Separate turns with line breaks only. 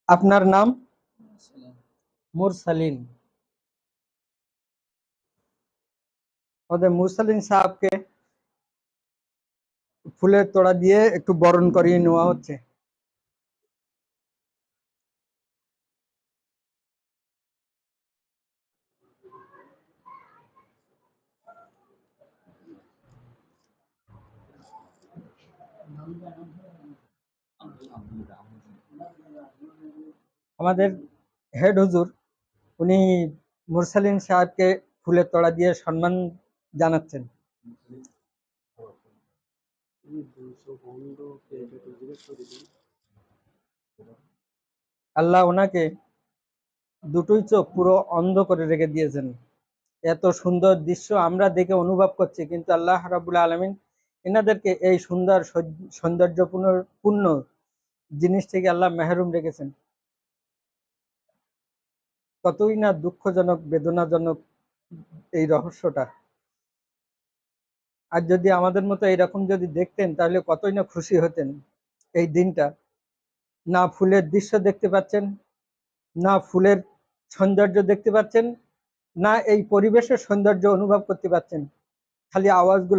আপনার নাম? মুরসালিন। ওদের মুরসালিন সাহেবকে ফুলের তোড়া দিয়ে একটু বরণ করিয়ে নেওয়া হচ্ছে। আমাদের হেড হুজুর উনি মুরসালিন সাহেবকে ফুলের তোড়া দিয়ে সম্মান জানাচ্ছেন। আল্লাহ ওনাকে দুটোই চোখ পুরো অন্ধ করে রেখে দিয়েছেন। এত সুন্দর দৃশ্য আমরা দেখে অনুভব করছি, কিন্তু আল্লাহ রাব্বুল আলামিন এনাদেরকে এই সুন্দর সৌন্দর্যপূর্ণ পূর্ণ জিনিস থেকে আল্লাহ মেহরুম রেখেছেন। কতই না দুঃখজনক বেদনাজনক এই রহস্যটা। আর যদি আমাদের মতো এইরকম যদি দেখতেন তাহলে কতই না খুশি হতেন। এই দিনটা না ফুলের দৃশ্য দেখতে পাচ্ছেন, না ফুলের সৌন্দর্য দেখতে পাচ্ছেন, না এই পরিবেশের সৌন্দর্য অনুভব করতে পাচ্ছেন, খালি আওয়াজগুলো